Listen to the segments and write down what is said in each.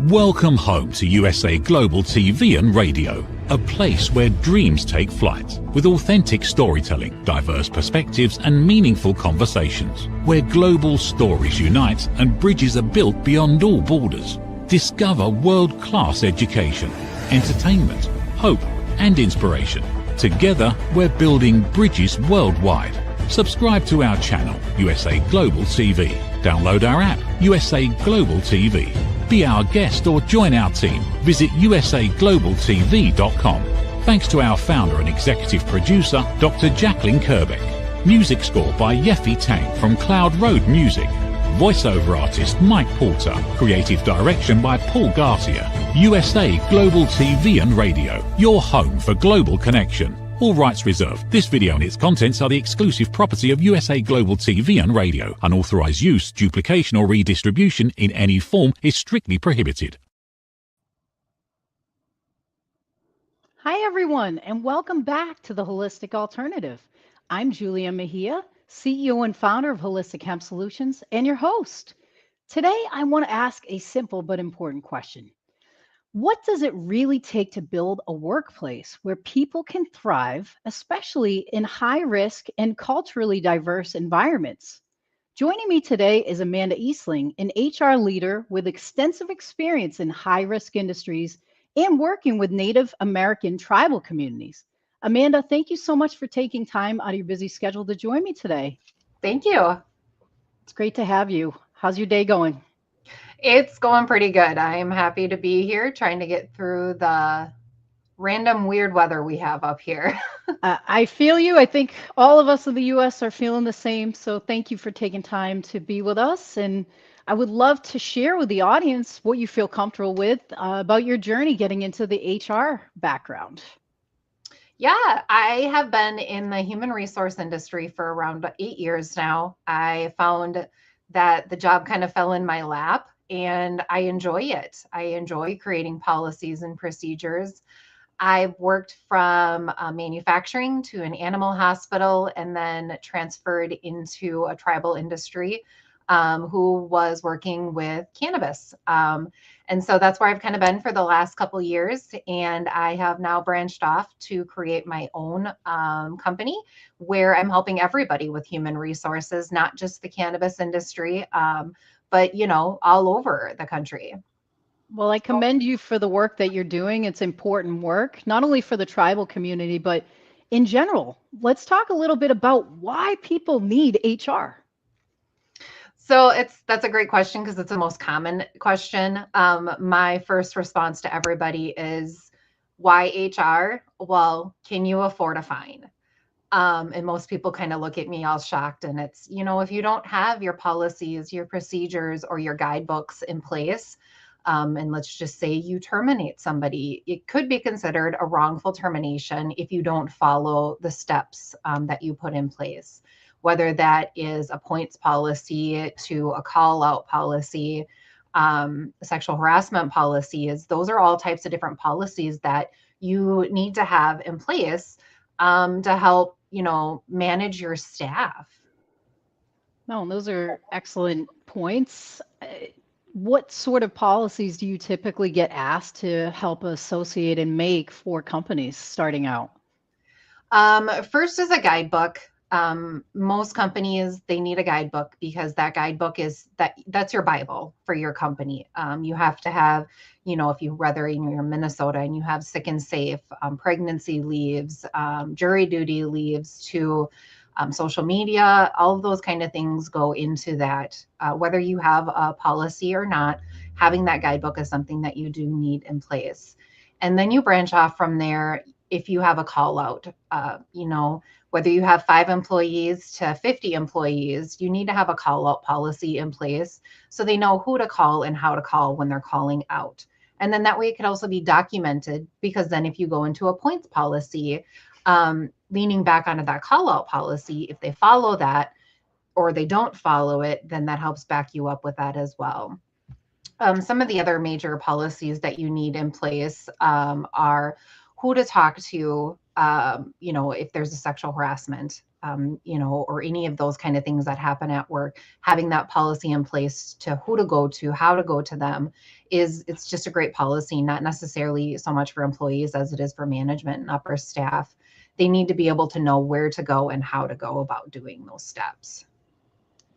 Welcome home to USA Global TV and Radio, a place where dreams take flight, with authentic storytelling, diverse perspectives and meaningful conversations, where global stories unite and bridges are built beyond all borders. Discover world-class education, entertainment, hope and inspiration. Together, we're building bridges worldwide. Subscribe to our channel, USA Global TV. Download our app, USA Global TV. Be our guest or join our team. Visit usaglobaltv.com. Thanks to our founder and executive producer, Dr. Jacqueline Kerbeck. Music score by Yeffy Tang from Cloud Road Music. Voiceover artist Mike Porter. Creative direction by Paul Garcia. USA Global TV and Radio. Your home for global connection. All rights reserved. This video and its contents are the exclusive property of USA Global TV and Radio. Unauthorized use, duplication or redistribution in any form is strictly prohibited. Hi everyone, and welcome back to The Holistic Alternative. I'm Julie Ann Mejia, CEO and founder of Holistic Hemp Solutions, and your host. Today, I want to ask a simple but important question. What does it really take to build a workplace where people can thrive, especially in high-risk and culturally diverse environments? Joining me today is Amanda Eastling, an HR leader with extensive experience in high-risk industries and working with Native American tribal communities. Amanda, thank you so much for taking time out of your busy schedule to join me today. Thank you. It's great to have you. How's your day going? It's going pretty good. I'm happy to be here trying to get through the random weird weather we have up here. I feel you. I think all of us in the U.S. are feeling the same. So thank you for taking time to be with us. And I would love to share with the audience what you feel comfortable with about your journey getting into the HR background. Yeah, I have been in the human resource industry for around 8 years now. I found that the job kind of fell in my lap. And I enjoy it. I enjoy creating policies and procedures. I've worked from manufacturing to an animal hospital and then transferred into a tribal industry who was working with cannabis. And so that's where I've kind of been for the last couple of years. And I have now branched off to create my own company where I'm helping everybody with human resources, not just the cannabis industry, but, you know, all over the country. Well, I commend you for the work that you're doing. It's important work, not only for the tribal community, but in general. Let's talk a little bit about why people need HR. So that's a great question because it's the most common question. My first response to everybody is, why HR? Well, can you afford a fine? And most people kind of look at me all shocked. And it's, you know, if you don't have your policies, your procedures, or your guidebooks in place, and let's just say you terminate somebody, it could be considered a wrongful termination if you don't follow the steps that you put in place, whether that is a points policy to a call out policy, sexual harassment policies. Those are all types of different policies that you need to have in place to help, you know, manage your staff. No, those are excellent points. What sort of policies do you typically get asked to help associate and make for companies starting out? First is a guidebook. Most companies, they need a guidebook because that guidebook is that's your Bible for your company. You have to have, you know, if you whether you're in Minnesota and you have sick and safe, pregnancy leaves, jury duty leaves to social media, all of those kind of things go into that. Whether you have a policy or not, having that guidebook is something that you do need in place. And then you branch off from there. If you have a call out, you know, whether you have 5 employees to 50 employees, you need to have a call out policy in place so they know who to call and how to call when they're calling out. And then that way it could also be documented, because then if you go into a points policy, leaning back onto that call out policy, if they follow that or they don't follow it, then that helps back you up with that as well. Some of the other major policies that you need in place are who to talk to if there's a sexual harassment, or any of those kind of things that happen at work, having that policy in place to who to go to, how to go to them it's just a great policy, not necessarily so much for employees as it is for management and upper staff. They need to be able to know where to go and how to go about doing those steps.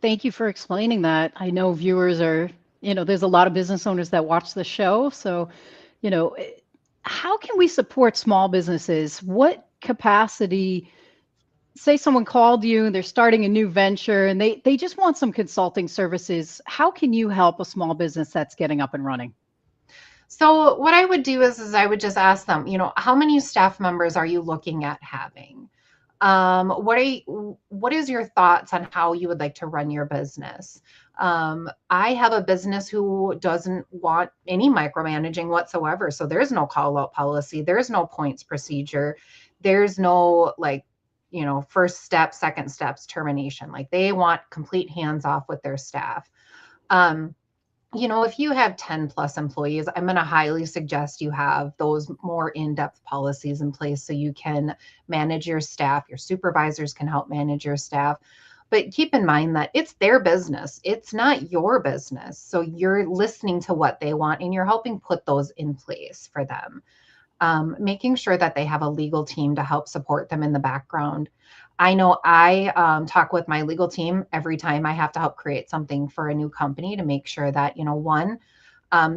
Thank you for explaining that. I know viewers are, there's a lot of business owners that watch the show. So, how can we support small businesses? What capacity, say someone called you and they're starting a new venture and they just want some consulting services. How can you help a small business that's getting up and running? So what I would do is I would just ask them, how many staff members are you looking at having? What is your thoughts on how you would like to run your business? I have a business who doesn't want any micromanaging whatsoever. So there's no call out policy. There's no points procedure. There's no first step, second steps, termination. Like they want complete hands off with their staff. If you have 10 plus employees, I'm going to highly suggest you have those more in-depth policies in place so you can manage your staff. Your supervisors can help manage your staff. But keep in mind that it's their business. It's not your business. So you're listening to what they want and you're helping put those in place for them. Making sure that they have a legal team to help support them in the background. I know I talk with my legal team every time I have to help create something for a new company to make sure that, one,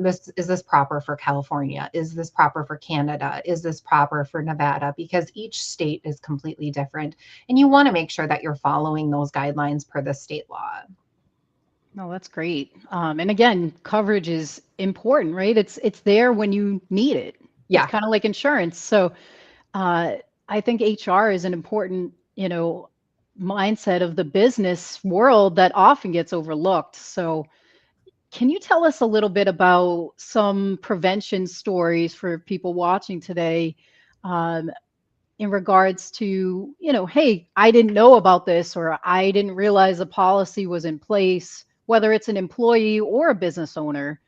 is this proper for California? Is this proper for Canada? Is this proper for Nevada? Because each state is completely different. And you want to make sure that you're following those guidelines per the state law. No, that's great. And again, coverage is important, right? It's there when you need it. Yeah. It's kind of like insurance. So I think HR is an important, mindset of the business world that often gets overlooked. So can you tell us a little bit about some prevention stories for people watching today in regards to, hey, I didn't know about this or I didn't realize a policy was in place, whether it's an employee or a business owner?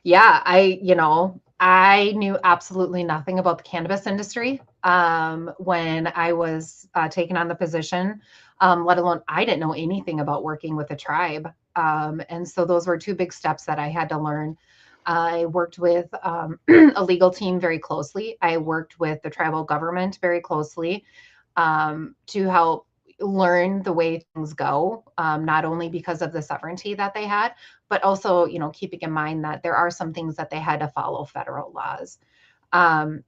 Yeah, I knew absolutely nothing about the cannabis industry when I was taking on the position, let alone I didn't know anything about working with a tribe. And so those were two big steps that I had to learn. I worked with a legal team very closely. I worked with the tribal government very closely to help learn the way things go, not only because of the sovereignty that they had, but also, keeping in mind that there are some things that they had to follow federal laws.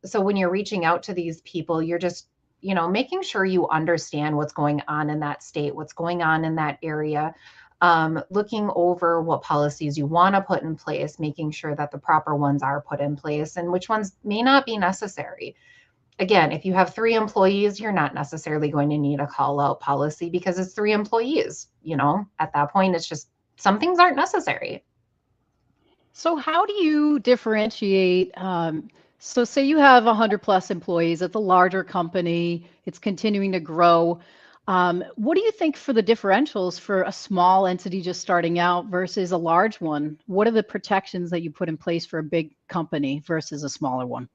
So when you're reaching out to these people, you're just, making sure you understand what's going on in that state, what's going on in that area, looking over what policies you want to put in place, making sure that the proper ones are put in place and which ones may not be necessary. Again, if you have 3 employees, you're not necessarily going to need a call out policy because it's 3 employees. At that point, it's just some things aren't necessary. So how do you differentiate? So say you have 100 plus employees at the larger company, it's continuing to grow. What do you think for the differentials for a small entity just starting out versus a large one? What are the protections that you put in place for a big company versus a smaller one?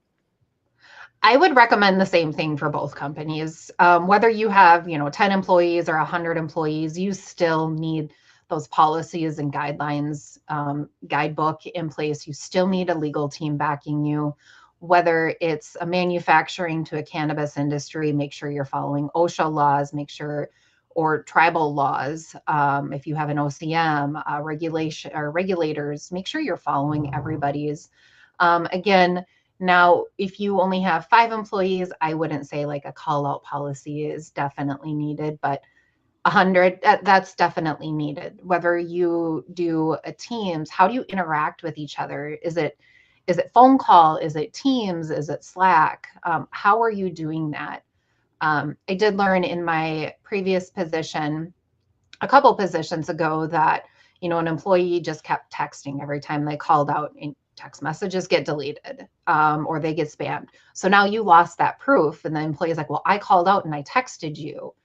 I would recommend the same thing for both companies. Whether you have, 10 employees or 100 employees, you still need those policies and guidelines, guidebook in place. You still need a legal team backing you. Whether it's a manufacturing to a cannabis industry, make sure you're following OSHA laws, or tribal laws. If you have an OCM regulation or regulators, make sure you're following everybody's. Again, now, if you only have 5 employees, I wouldn't say like a call out policy is definitely needed, but 100, that's definitely needed. Whether you do a Teams, how do you interact with each other? Is it phone call? Is it Teams? Is it Slack? How are you doing that? I did learn in my previous position, a couple positions ago, that, an employee just kept texting every time they called out, and text messages get deleted or they get spammed. So now you lost that proof. And the employee's like, well, I called out and I texted you.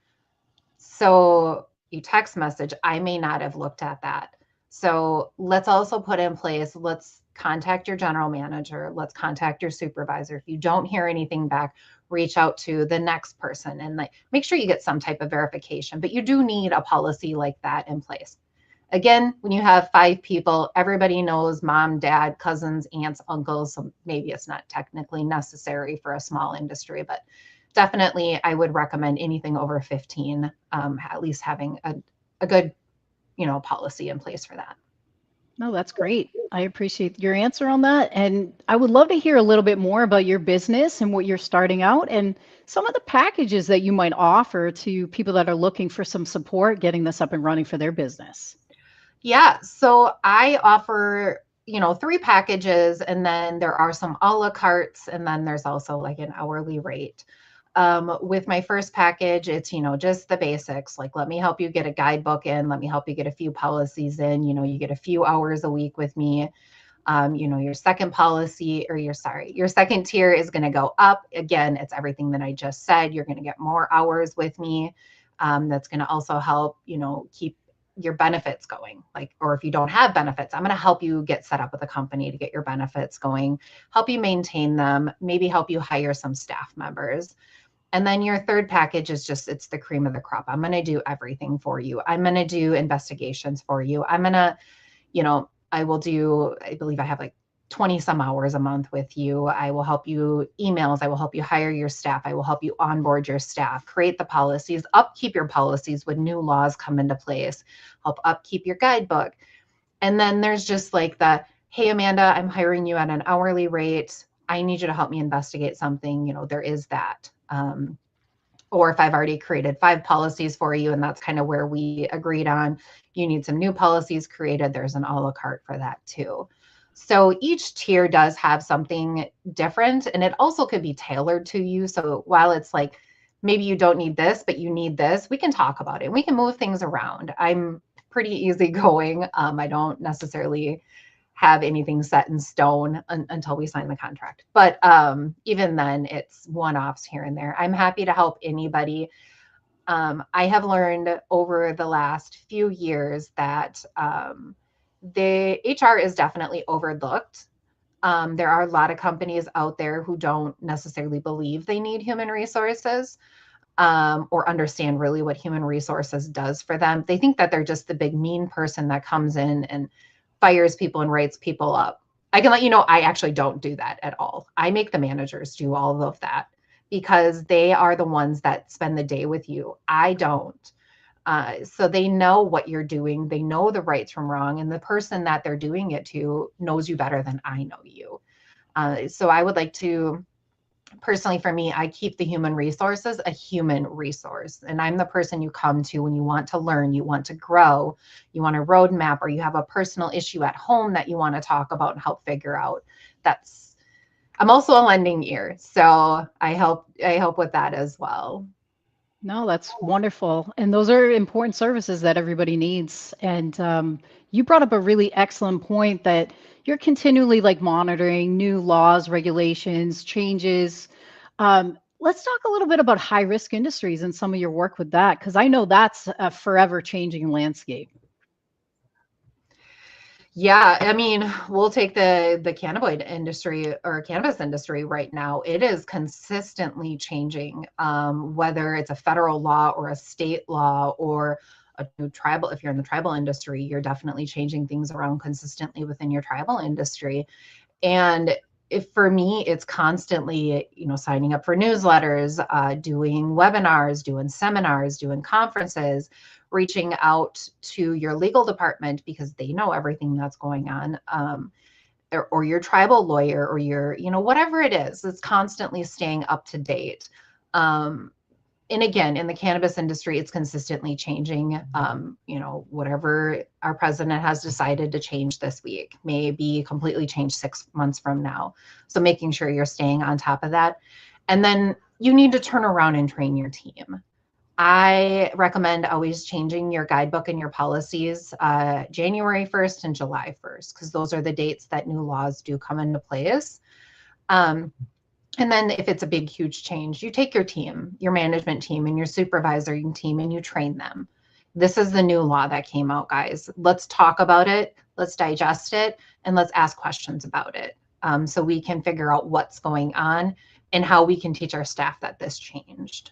So you text message, I may not have looked at that. So let's also put in place, let's contact your general manager, let's contact your supervisor. If you don't hear anything back, reach out to the next person and like make sure you get some type of verification. But you do need a policy like that in place. Again, when you have 5 people, everybody knows mom, dad, cousins, aunts, uncles. So maybe it's not technically necessary for a small industry, but definitely I would recommend anything over 15, at least having a good, policy in place for that. No, that's great. I appreciate your answer on that. And I would love to hear a little bit more about your business and what you're starting out and some of the packages that you might offer to people that are looking for some support getting this up and running for their business. Yeah, so I offer, 3 packages, and then there are some a la cartes, and then there's also like an hourly rate. With my first package, it's, just the basics. Like, let me help you get a guidebook in, let me help you get a few policies in, you get a few hours a week with me. Your second policy or your second tier is going to go up. Again, it's everything that I just said. You're going to get more hours with me. That's going to also help, keep your benefits going. Or if you don't have benefits, I'm going to help you get set up with a company to get your benefits going, help you maintain them, maybe help you hire some staff members. And then your third package is it's the cream of the crop. I'm going to do everything for you. I'm going to do investigations for you. I'm going to, I will do, I believe I have like 20 some hours a month with you. I will help you emails. I will help you hire your staff. I will help you onboard your staff, create the policies, upkeep your policies when new laws come into place, help upkeep your guidebook. And then there's just like hey, Amanda, I'm hiring you at an hourly rate. I need you to help me investigate something. There is that. Or if I've already created 5 policies for you, and that's kind of where we agreed on, you need some new policies created, there's an a la carte for that too. So each tier does have something different, and it also could be tailored to you. So while it's like, maybe you don't need this, but you need this, we can talk about it. We can move things around. I'm pretty easygoing. I don't necessarily have anything set in stone until we sign the contract. But even then, it's one-offs here and there. I'm happy to help anybody. I have learned over the last few years that the HR is definitely overlooked. There are a lot of companies out there who don't necessarily believe they need human resources or understand really what human resources does for them. They think that they're just the big mean person that comes in and fires people and writes people up. I can let you know, I actually don't do that at all. I make the managers do all of that because they are the ones that spend the day with you. I don't. So they know what you're doing. They know the rights from wrong. And the person that they're doing it to knows you better than I know you. So I would like to, personally for me, I keep the human resources a human resource. And I'm the person you come to when you want to learn, you want to grow, you want a roadmap, or you have a personal issue at home that you want to talk about and help figure out. I'm also a lending ear. So I help with that as well. No, that's wonderful. And those are important services that everybody needs. And you brought up a really excellent point that you're continually like monitoring new laws, regulations, changes. Let's talk a little bit about high risk industries and some of your work with that, because I know that's a forever changing landscape. Yeah, I mean, we'll take the cannabinoid industry or cannabis industry right now. It is consistently changing, whether it's a federal law or a state law or a new tribal. If you're in the tribal industry, you're definitely changing things around consistently within your tribal industry. And for me, it's constantly, signing up for newsletters, doing webinars, doing seminars, doing conferences, reaching out to your legal department because they know everything that's going on, or your tribal lawyer or your, whatever it is, it's constantly staying up to date. And again, in the cannabis industry, it's consistently changing. Whatever our president has decided to change this week may be completely changed 6 months from now. So making sure you're staying on top of that. And then you need to turn around and train your team. I recommend always changing your guidebook and your policies January 1st and July 1st, because those are the dates that new laws do come into place. And then if it's a big, huge change, you take your team, your management team and your supervisory team, and you train them. this is the new law that came out, guys. Let's talk about it. Let's digest it, and let's ask questions about it, so we can figure out what's going on and how we can teach our staff that this changed.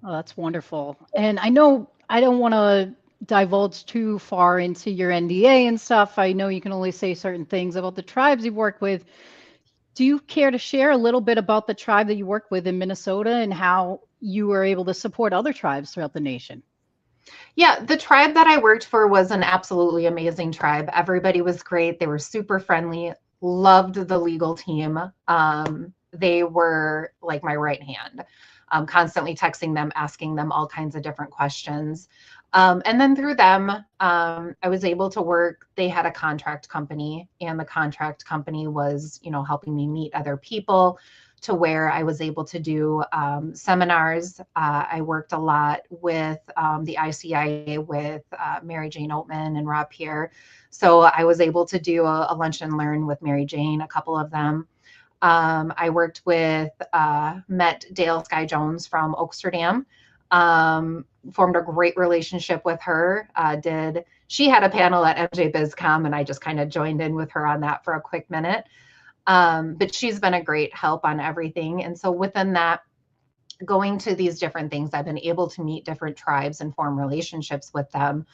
Oh, that's wonderful. And I know I don't want to divulge too far into your NDA and stuff. I know you can only say certain things about the tribes you've worked with. Do you care to share a little bit about the tribe that you work with in Minnesota and how you were able to support other tribes throughout the nation? Yeah, the tribe that I worked for was an absolutely amazing tribe. Everybody was great. They were super friendly, loved the legal team. They were like my right hand, constantly texting them, asking them all kinds of different questions. And then through them, I was able to work. They had a contract company, and the contract company was, helping me meet other people to where I was able to do seminars. I worked a lot with the ICIA with Mary Jane Oatman and Rob Pierre. So I was able to do a lunch and learn with Mary Jane, a couple of them. I worked with, met Dale Sky Jones from Oaksterdam, formed a great relationship with her. She had a panel at MJ BizCom, and I just kind of joined in with her on that for a quick minute. But she's been a great help on everything. And so within that, going to these different things, I've been able to meet different tribes and form relationships with them.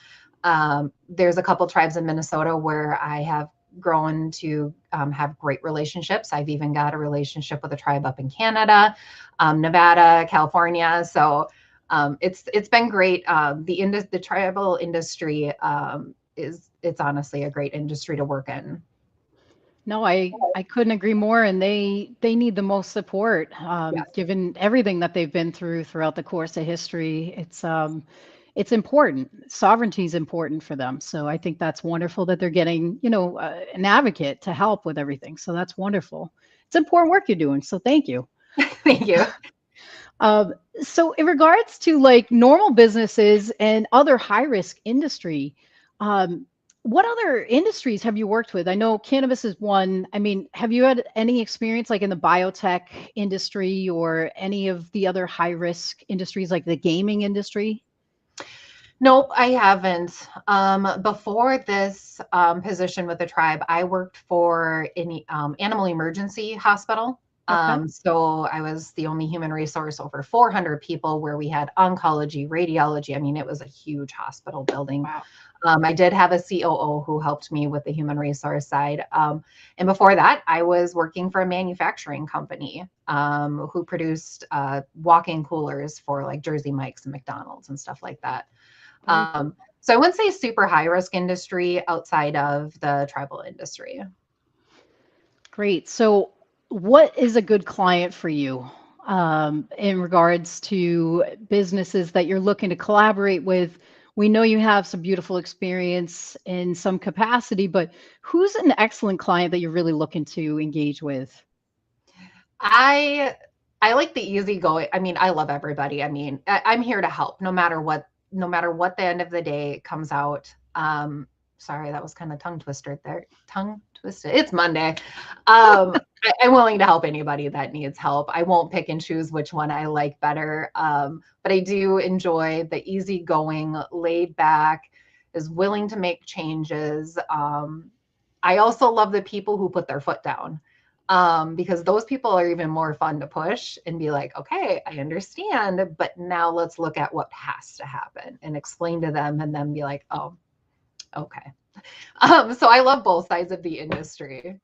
There's a couple tribes in Minnesota where I have grown to have great relationships. I've even got a relationship with a tribe up in Canada, Nevada, California. So it's been great. The tribal industry it's honestly a great industry to work in. No, I couldn't agree more, and they need the most support, Yes. given everything that they've been through throughout the course of history. It's important. Sovereignty is important for them. So I think that's wonderful that they're getting, an advocate to help with everything. So that's wonderful. It's important work you're doing. So thank you. Thank you. So in regards to like normal businesses and other high risk industry, what other industries have you worked with? I know cannabis is one. I mean, have you had any experience like in the biotech industry or any of the other high risk industries like the gaming industry? Nope, I haven't. Before this position with the tribe, I worked for an animal emergency hospital. Okay. So I was the only human resource over 400 people where we had oncology, radiology. I mean, it was a huge hospital building. Wow. I did have a COO who helped me with the human resource side. And before that, I was working for a manufacturing company who produced walk-in coolers for like Jersey Mike's and McDonald's and stuff like that. So I wouldn't say super high risk industry outside of the tribal industry. Great. So what is a good client for you in regards to businesses that you're looking to collaborate with? We know you have some beautiful experience in some capacity, but who's an excellent client that you're really looking to engage with? I like the easygoing. I mean, I love everybody. I mean, I'm here to help no matter what the end of the day comes out. Sorry, that was kind of tongue twisted there. Tongue twisted. It's Monday. I'm willing to help anybody that needs help. I won't pick and choose which one I like better. But I do enjoy the easygoing, laid back, is willing to make changes. I also love the people who put their foot down. Because those people are even more fun to push and be like, okay, I understand, but now let's look at what has to happen and explain to them and then be like, oh, okay. So I love both sides of the industry.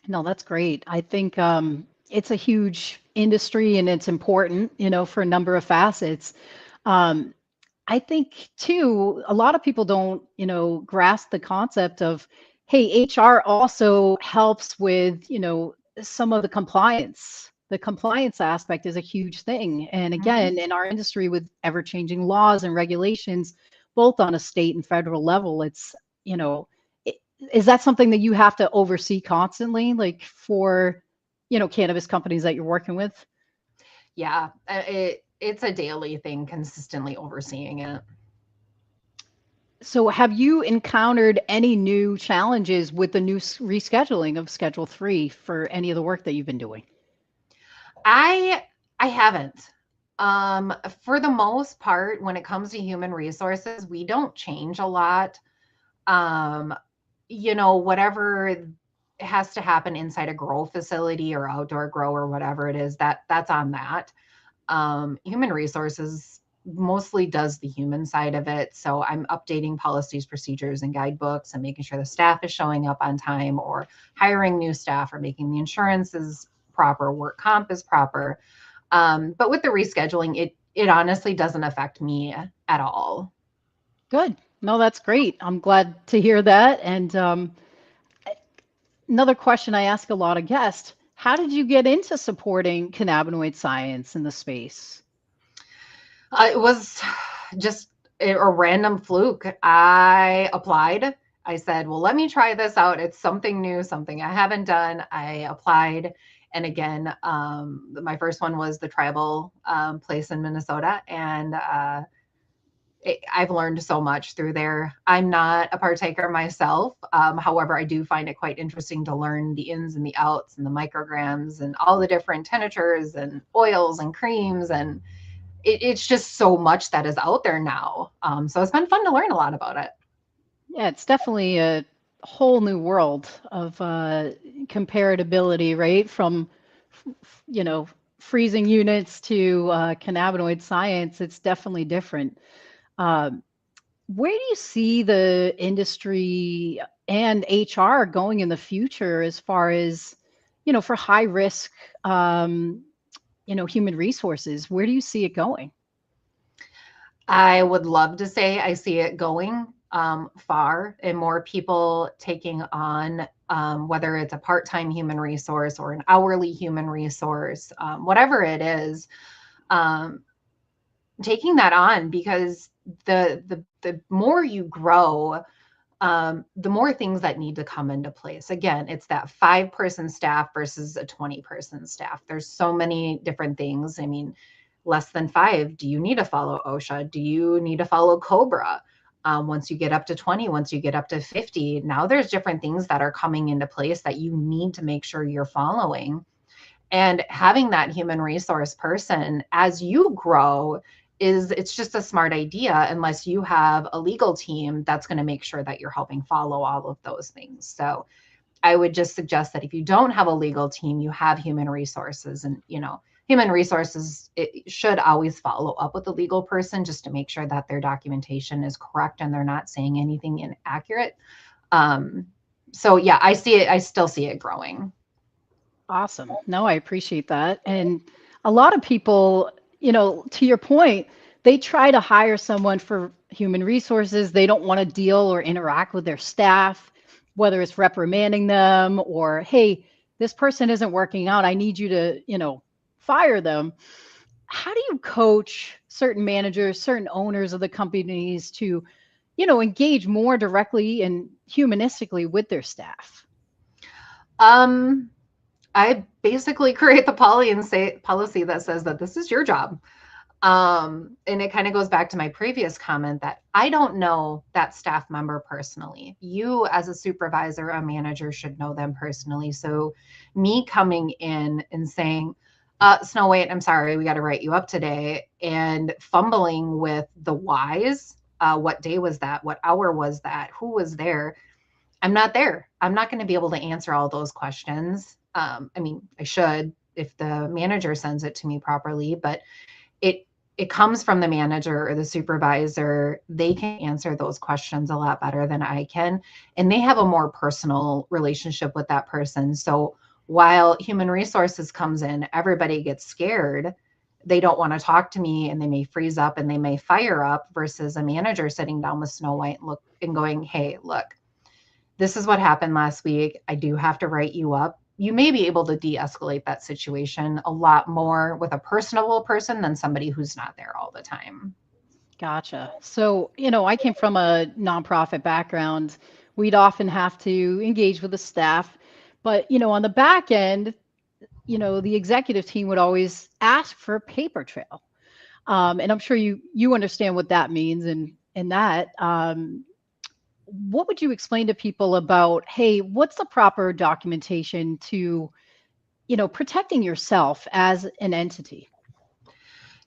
No, that's great. I think it's a huge industry and it's important, for a number of facets. I think too, a lot of people don't, grasp the concept of, hey, HR also helps with, some of the compliance. The compliance aspect is a huge thing. And again, in our industry with ever-changing laws and regulations, both on a state and federal level, it's, is that something that you have to oversee constantly, like for, cannabis companies that you're working with? Yeah, it's a daily thing, consistently overseeing it. So have you encountered any new challenges with the new rescheduling of Schedule 3 for any of the work that you've been doing? I haven't. For the most part, when it comes to human resources, we don't change a lot. Um, whatever has to happen inside a grow facility or outdoor grow or whatever it is, that's on that. Human resources mostly does the human side of it. So I'm updating policies, procedures, and guidebooks and making sure the staff is showing up on time, or hiring new staff, or making the insurances proper, work comp is proper. But with the rescheduling, it honestly doesn't affect me at all. Good. No, that's great. I'm glad to hear that. And another question I ask a lot of guests: how did you get into supporting cannabinoid science in the space? It was just a random fluke. I applied. I said, well, let me try this out. It's something new, something I haven't done. I applied. And again, my first one was the tribal place in Minnesota. And I've learned so much through there. I'm not a partaker myself. However, I do find it quite interesting to learn the ins and the outs and the micrograms and all the different tinctures and oils and creams. And it's just so much that is out there now. So it's been fun to learn a lot about it. Yeah, it's definitely a whole new world of comparability, right? From, freezing units to cannabinoid science. It's definitely different. Um, where do you see the industry and HR going in the future as far as, for high risk, human resources? Where do you see it going? I would love to say I see it going far, and more people taking on, whether it's a part-time human resource or an hourly human resource, whatever it is, um, taking that on, because the more you grow, the more things that need to come into place. Again, it's that 5-person staff versus a 20-person staff. There's so many different things. I mean, less than 5, do you need to follow OSHA? Do you need to follow COBRA? Once you get up to 20, once you get up to 50, now there's different things that are coming into place that you need to make sure you're following. And having that human resource person as you grow, it's just a smart idea, unless you have a legal team that's going to make sure that you're helping follow all of those things. So I would just suggest that if you don't have a legal team, you have human resources. And human resources, it should always follow up with the legal person just to make sure that their documentation is correct and they're not saying anything inaccurate. So yeah, I still see it growing. Awesome. No, I appreciate that. And a lot of people, to your point, they try to hire someone for human resources. They don't want to deal or interact with their staff, whether it's reprimanding them or, hey, this person isn't working out. I need you to, fire them. How do you coach certain managers, certain owners of the companies to, engage more directly and humanistically with their staff? I basically create the policy that says that this is your job. And it kind of goes back to my previous comment that I don't know that staff member personally. You, as a supervisor, a manager, should know them personally. So me coming in and saying, Snow White, I'm sorry, we got to write you up today, and fumbling with the whys. What day was that? What hour was that? Who was there? I'm not there. I'm not going to be able to answer all those questions. I mean, I should if the manager sends it to me properly, but it comes from the manager or the supervisor. They can answer those questions a lot better than I can, and they have a more personal relationship with that person. So while human resources comes in, everybody gets scared. They don't want to talk to me, and they may freeze up and they may fire up, versus a manager sitting down with Snow White and going, hey, look, this is what happened last week. I do have to write you up. You may be able to de-escalate that situation a lot more with a personable person than somebody who's not there all the time. Gotcha. So, I came from a nonprofit background. We'd often have to engage with the staff, but, on the back end, the executive team would always ask for a paper trail. And I'm sure you understand what that means. And that, what would you explain to people about, hey, what's the proper documentation to, protecting yourself as an entity?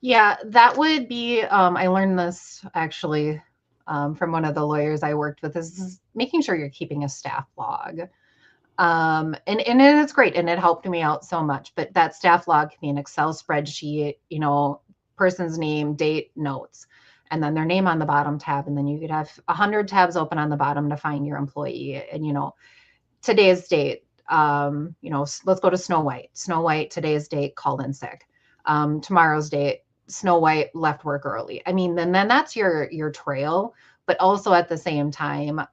Yeah, that would be, I learned this actually from one of the lawyers I worked with, is making sure you're keeping a staff log. And it's great, and it helped me out so much. But that staff log can be an Excel spreadsheet, person's name, date, notes, and then their name on the bottom tab. And then you could have 100 tabs open on the bottom to find your employee. And, today's date, let's go to Snow White. Snow White, today's date, called in sick. Tomorrow's date, Snow White left work early. I mean, then that's your trail. But also at the same time,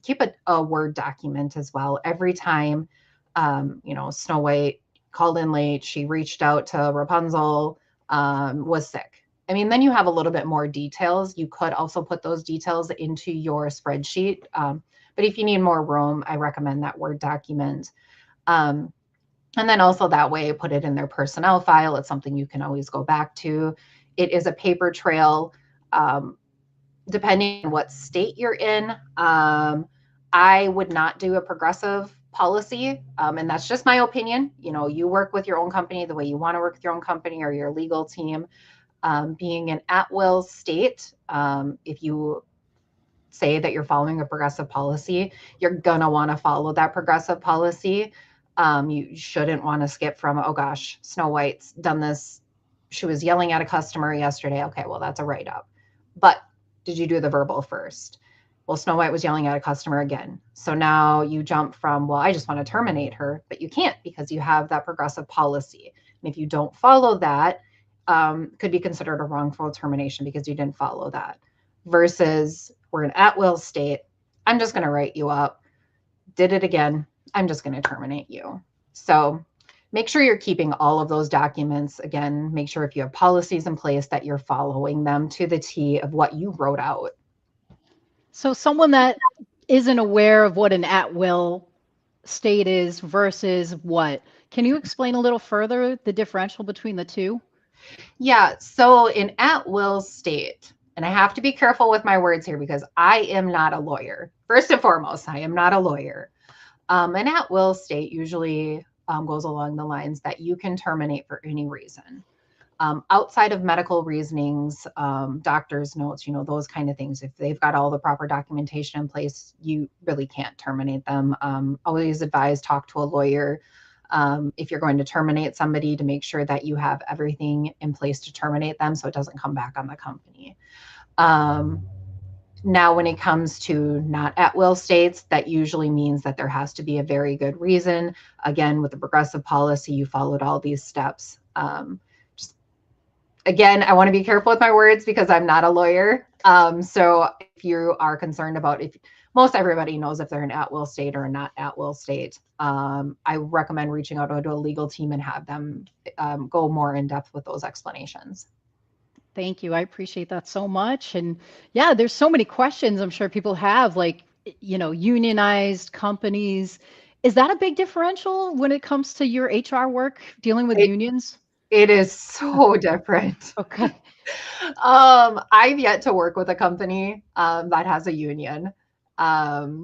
keep a Word document as well. Every time, Snow White called in late, she reached out to Rapunzel, was sick. I mean, then you have a little bit more details. You could also put those details into your spreadsheet. But if you need more room, I recommend that Word document. And then also that way, put it in their personnel file. It's something you can always go back to. It is a paper trail. Depending on what state you're in, I would not do a progressive policy. And that's just my opinion. You work with your own company the way you want to work with your own company or your legal team. Being an at-will state, if you say that you're following a progressive policy, you're going to want to follow that progressive policy. You shouldn't want to skip from, oh gosh, Snow White's done this. She was yelling at a customer yesterday. Okay, well, that's a write-up. But did you do the verbal first? Well, Snow White was yelling at a customer again. So now you jump from, well, I just want to terminate her, but you can't because you have that progressive policy. And if you don't follow that, could be considered a wrongful termination because you didn't follow that. Versus we're an at-will state. I'm just going to write you up. Did it again. I'm just going to terminate you. So make sure you're keeping all of those documents. Again, make sure if you have policies in place that you're following them to the T of what you wrote out. So someone that isn't aware of what an at-will state is versus what? Can you explain a little further the differential between the two? Yeah, so an at-will state, and I have to be careful with my words here because I am not a lawyer. First and foremost, I am not a lawyer. An at-will state usually goes along the lines that you can terminate for any reason. Outside of medical reasonings, doctor's notes, those kind of things. If they've got all the proper documentation in place, you really can't terminate them. Always advise talk to a lawyer if you're going to terminate somebody to make sure that you have everything in place to terminate them so it doesn't come back on the company. Now, when it comes to not at-will states, that usually means that there has to be a very good reason. Again, with the progressive policy, you followed all these steps. Again, I want to be careful with my words because I'm not a lawyer. So if you are concerned about most everybody knows if they're an at-will state or a not at-will state, I recommend reaching out to a legal team and have them go more in depth with those explanations. Thank you. I appreciate that so much. And yeah, there's so many questions I'm sure people have, like, unionized companies. Is that a big differential when it comes to your HR work dealing with unions? It is so different. Okay. I've yet to work with a company that has a union. I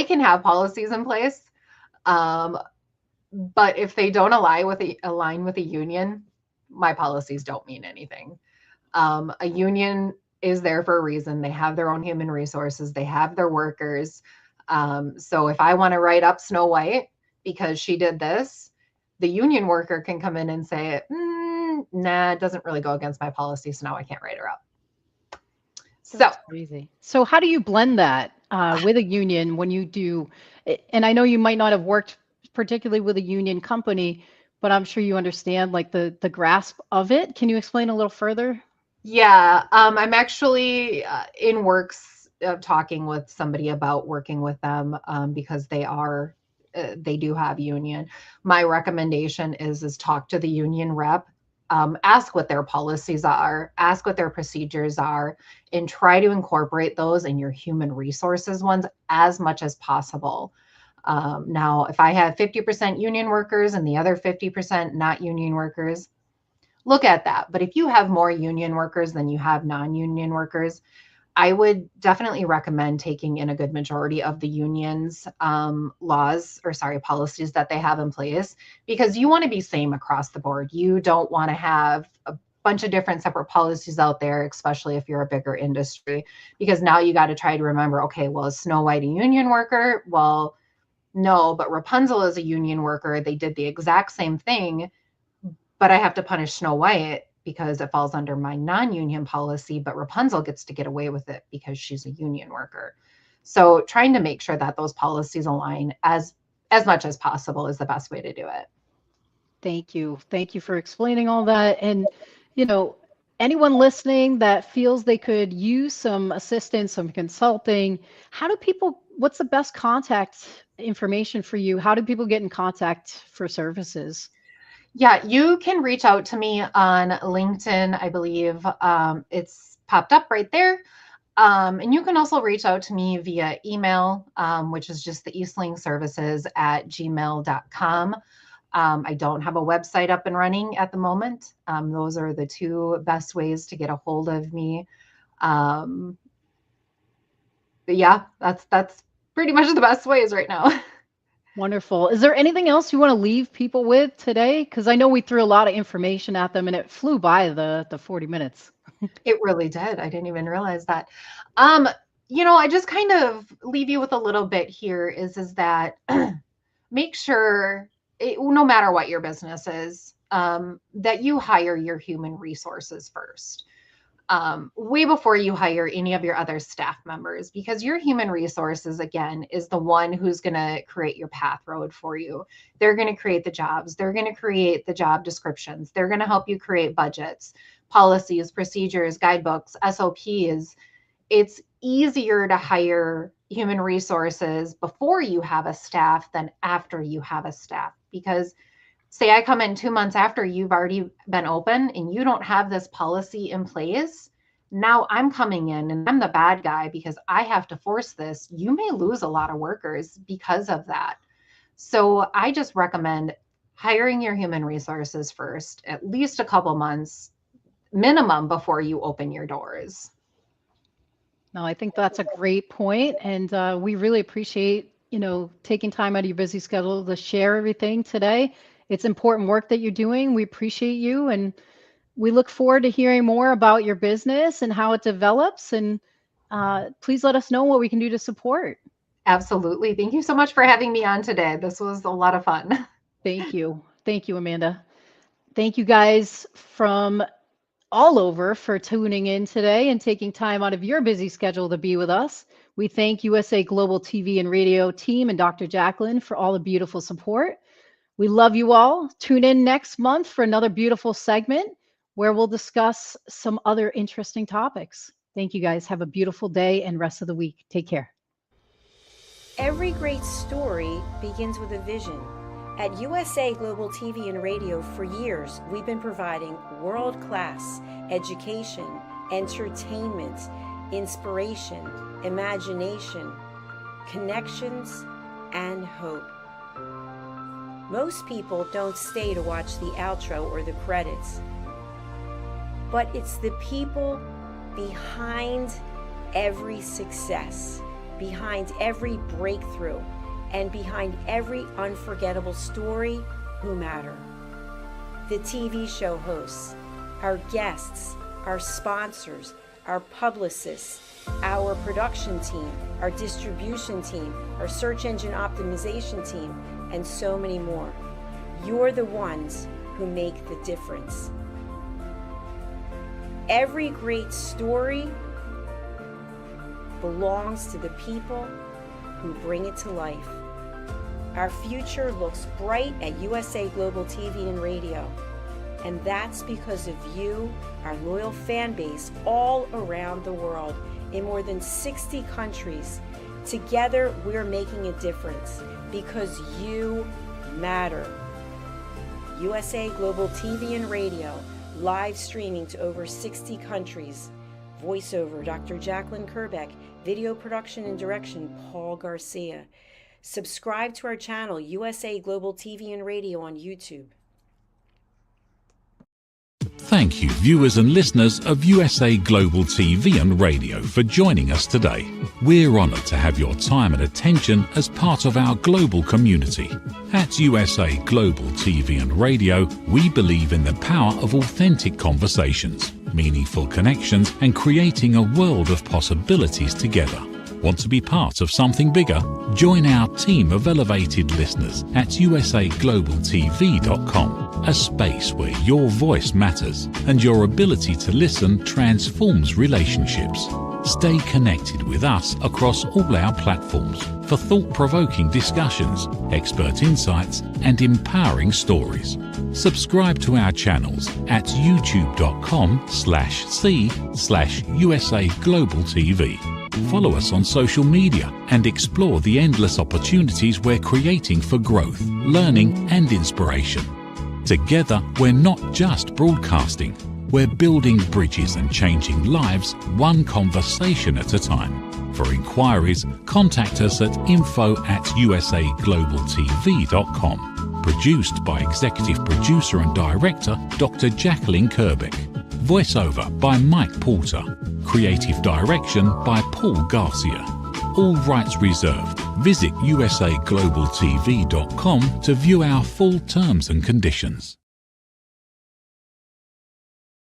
can have policies in place, but if they don't align with a union, my policies don't mean anything. A union is there for a reason. They have their own human resources. They have their workers. So if I want to write up Snow White because she did this, the union worker can come in and say, nah, it doesn't really go against my policy, so now I can't write her up. That's crazy. So how do you blend that with a union when you do? And I know you might not have worked particularly with a union company, but I'm sure you understand like the grasp of it. Can you explain a little further? Yeah, I'm actually in works of talking with somebody about working with them because they do have union. My recommendation is talk to the union rep, ask what their policies are, ask what their procedures are, and try to incorporate those in your human resources ones as much as possible. Now, if I have 50% union workers and the other 50% not union workers, look at that. But if you have more union workers than you have non-union workers, I would definitely recommend taking in a good majority of the union's policies that they have in place, because you want to be same across the board. You don't want to have a bunch of different separate policies out there, especially if you're a bigger industry, because now you got to try to remember, okay, well, is Snow White a union worker? Well, no, but Rapunzel is a union worker. They did the exact same thing, but I have to punish Snow White because it falls under my non-union policy, but Rapunzel gets to get away with it because she's a union worker. So trying to make sure that those policies align as much as possible is the best way to do it. Thank you. Thank you for explaining all that. And, you know, anyone listening that feels they could use some assistance, some consulting, what's the best contact information for you? How do people get in contact for services? Yeah, you can reach out to me on LinkedIn. I believe it's popped up right there. And you can also reach out to me via email, which is just the eastlingservices@gmail.com. I don't have a website up and running at the moment. Those are the two best ways to get a hold of me. But yeah, that's pretty much the best ways right now. Wonderful. Is there anything else you want to leave people with today? Because I know we threw a lot of information at them and it flew by the 40 minutes. It really did. I didn't even realize that. I just kind of leave you with a little bit here is that make sure, no matter what your business is, that you hire your human resources first. Way before you hire any of your other staff members, because your human resources, again, is the one who's going to create your path road for you. They're going to create the jobs. They're going to create the job descriptions. They're going to help you create budgets, policies, procedures, guidebooks, SOPs. It's easier to hire human resources before you have a staff than after you have a staff, because say I come in 2 months after you've already been open and you don't have this policy in place. Now I'm coming in and I'm the bad guy because I have to force this. You may lose a lot of workers because of that. So I just recommend hiring your human resources first, at least a couple months minimum before you open your doors. No, I think that's a great point, and we really appreciate taking time out of your busy schedule to share everything today. It's important work that you're doing. We appreciate you, and we look forward to hearing more about your business and how it develops. And please let us know what we can do to support. Absolutely. Thank you so much for having me on today. This was a lot of fun. Thank you. Thank you, Amanda. Thank you guys from all over for tuning in today and taking time out of your busy schedule to be with us. We thank USA Global TV and Radio team and Dr. Jacqueline for all the beautiful support. We love you all. Tune in next month for another beautiful segment where we'll discuss some other interesting topics. Thank you guys. Have a beautiful day and rest of the week. Take care. Every great story begins with a vision. At USA Global TV and Radio, for years, we've been providing world-class education, entertainment, inspiration, imagination, connections, and hope. Most people don't stay to watch the outro or the credits, but it's the people behind every success, behind every breakthrough, and behind every unforgettable story who matter. The TV show hosts, our guests, our sponsors, our publicists, our production team, our distribution team, our search engine optimization team, and so many more. You're the ones who make the difference. Every great story belongs to the people who bring it to life. Our future looks bright at USA Global TV and Radio, and that's because of you, our loyal fan base all around the world in more than 60 countries. Together, we're making a difference because you matter. USA Global TV and Radio, live streaming to over 60 countries. Voiceover, Dr. Jacqueline Kerbeck. Video production and direction, Paul Garcia. Subscribe to our channel, USA Global TV and Radio on YouTube. Thank you, viewers and listeners of USA Global TV and Radio, for joining us today. We're honoured to have your time and attention as part of our global community. At USA Global TV and Radio, we believe in the power of authentic conversations, meaningful connections, and creating a world of possibilities together. Want to be part of something bigger? Join our team of elevated listeners at usaglobaltv.com, a space where your voice matters and your ability to listen transforms relationships. Stay connected with us across all our platforms for thought-provoking discussions, expert insights, and empowering stories. Subscribe to our channels at youtube.com/c/USA Global TV. Follow us on social media and explore the endless opportunities we're creating for growth, learning, and inspiration. Together, we're not just broadcasting, we're building bridges and changing lives one conversation at a time. For inquiries, contact us at info@usaglobaltv.com. Produced by Executive Producer and Director Dr. Jacqueline Kerbeck. Voiceover by Mike Porter. Creative direction by Paul Garcia. All rights reserved. Visit usaglobaltv.com to view our full terms and conditions.